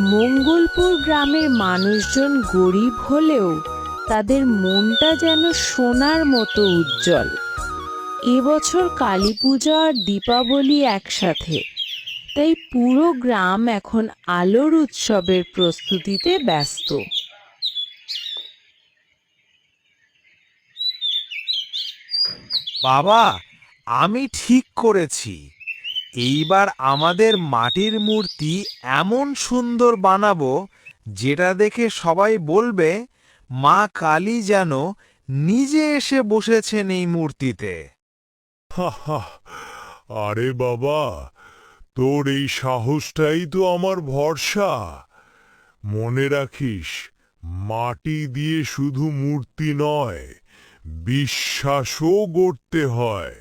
মঙ্গলপুর গ্রামের মানুষজন গরিব হলেও তাদের মনটা যেন সোনার মতো উজ্জ্বল। এবছর কালী পূজা আর দীপাবলি একসাথে, তাই পুরো গ্রাম এখন আলোর উৎসবের প্রস্তুতিতে ব্যস্ত। বাবা, আমি ঠিক করেছি, এইবার আমাদের মাটির মূর্তি এমন সুন্দর বানাবো যেটা দেখে সবাই বলবে মা কালী যেন নিজে এসে বসেছেন এই মূর্তিতে। হাহা, আরে বাবা, তোর এই সাহসটাই তো আমার ভরসা। মনে রাখিস, মাটি দিয়ে শুধু মূর্তি নয়, বিশ্বাসও গড়তে হয়।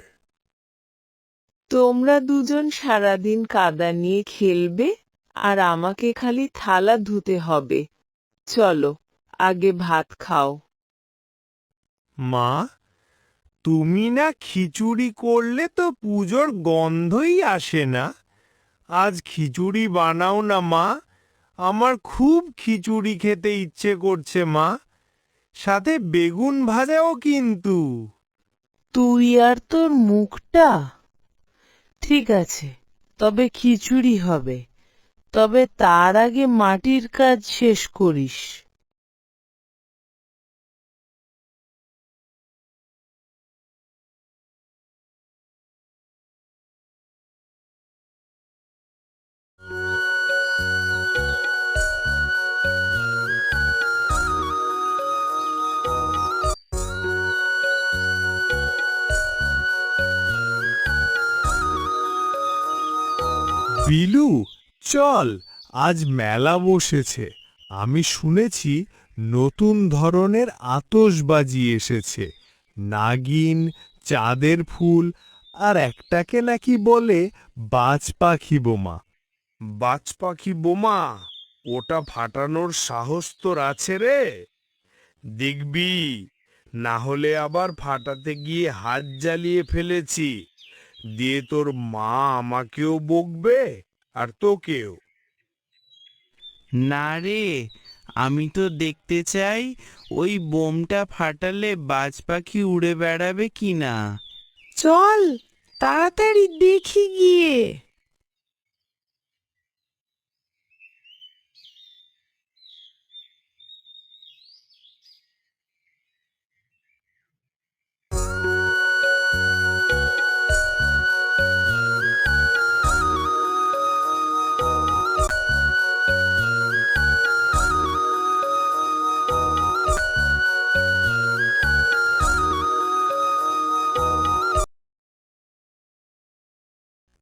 তোমরা দুজন সারাদিন কাদা নিয়ে খেলবে আর আমাকে খালি থালা ধুতে হবে। চলো, আগে ভাত খাও। মা, তুমি না খিচুড়ি করলে তো পুজোর গন্ধই আসে না। আজ খিচুড়ি বানাও না মা, আমার খুব খিচুড়ি খেতে ইচ্ছে করছে মা। সাথে বেগুন ভাজাও কিন্তু। তুই আর তোর মুখটা। ঠিক আছে, তবে খিচুড়ি হবে, তবে তার আগে মাটির কাজ শেষ করিস। বিলু, চল, আজ মেলা বসেছে। আমি শুনেছি নতুন ধরনের আতশবাজি এসেছে। নাগিন, চাঁদের ফুল আর একটাকে নাকি বলে বাজ পাখি বোমা। বাজ পাখি বোমা? ওটা ফাটানোর সাহস তোর আছে রে? দেখবি, না হলে আবার ফাটাতে গিয়ে হাত জ্বালিয়ে ফেলেছি দিয়ে তোর মা আমাকেও বকবে আর তোকেও। না রে, আমি তো দেখতে চাই ওই বোমটা ফাটালে বাজ পাখি উড়ে বেড়াবে কিনা। চল, তাড়াতাড়ি দেখি গিয়ে।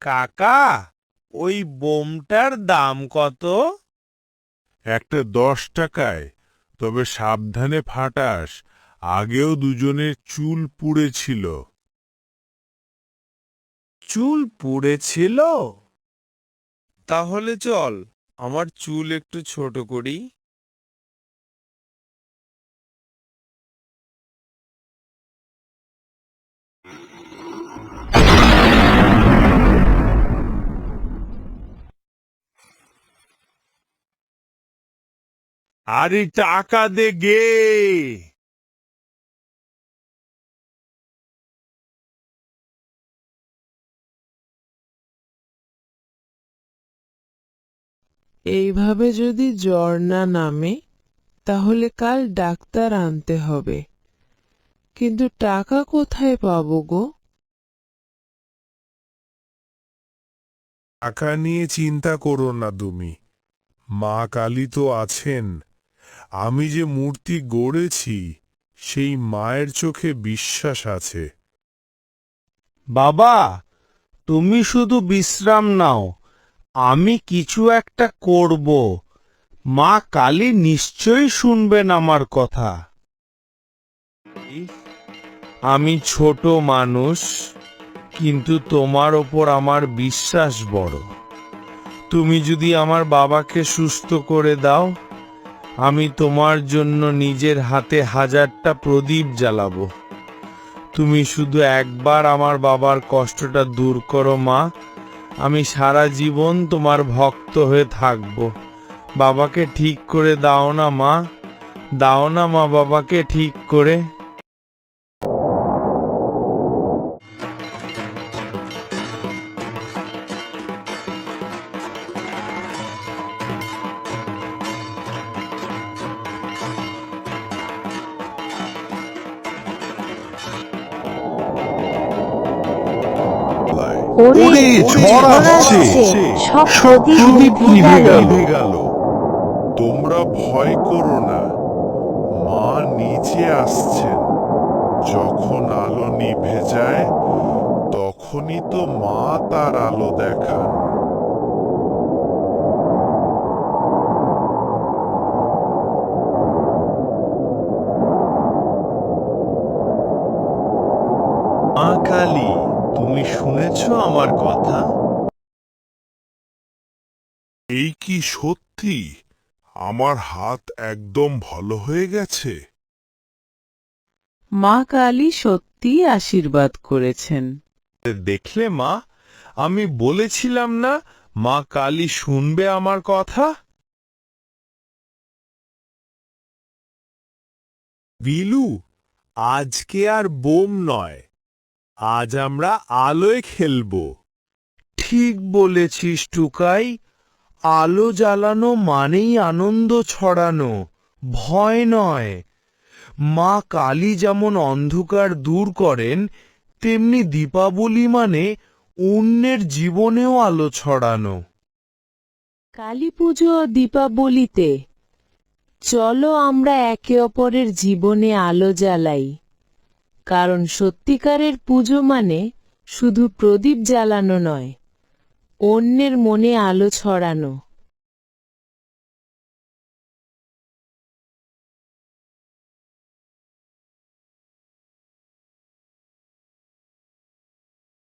কাকা, ওই বোমটার দাম কত? একটা 10 টাকায়, তবে সাবধানে ফাটাস, আগেও দুজনের চুল পুড়েছিল। চুল পুড়েছিল? তাহলে চল, আমার চুল একটু ছোট করি। আরে টাকা দে গে। এইভাবে যদি জ্বর না নামে, তাহলে কাল ডাক্তার আনতে হবে। কিন্তু টাকা কোথায় পাবো গো? টাকা নিয়ে চিন্তা করো না তুমি, মা কালী তো আছেন। আমি যে মূর্তি গড়েছি, সেই মায়ের চোখে বিশ্বাস আছে। বাবা, তুমি শুধু বিশ্রাম নাও, আমি কিছু একটা করব। মা কালী নিশ্চয়ই শুনবেন আমার কথা। আমি ছোট মানুষ, কিন্তু তোমার ওপর আমার বিশ্বাস বড়। তুমি যদি আমার বাবাকে সুস্থ করে দাও, আমি তোমার জন্য নিজের হাতে 1000টা প্রদীপ জ্বালাবো। তুমি শুধু একবার আমার বাবার কষ্টটা দূর করো মা, আমি সারা জীবন তোমার ভক্ত হয়ে থাকব। বাবাকে ঠিক করে দাও না মা, দাও না মা বাবাকে ঠিক করে। ওরে, ঝড় আসছে। সব প্রদীপ নিভে গেল। তোমরা ভয় করো না, মা নিচে আসছেন। যখন আলো নিভে যায় তখনই তো মা তার আলো দেখান। মা কালী, তুমি শুনেছো আমার কথা? এই কি সত্যি? আমার হাত একদম ভালো হয়ে গেছে। মা কালী সত্যিই আশীর্বাদ করেছেন। দেখলে মা, আমি বলেছিলাম না মা কালী শুনবে আমার কথা। বিলু, আজকে আর বোম নয়, আজ আমরা আলোয় খেলবো। ঠিক বলেছিস টুকাই, আলো জ্বালানো মানেই আনন্দ ছড়ানো, ভয় নয়। মা কালী যেমন অন্ধকার দূর করেন, তেমনি দীপাবলি মানে অন্যের জীবনেও আলো ছড়ানো। কালী পুজো ও দীপাবলিতে চলো আমরা একে অপরের জীবনে আলো জ্বালাই, কারণ সত্যিকারের পুজো মানে শুধু প্রদীপ জ্বালানো নয়, অন্যের মনে আলো ছড়ানো।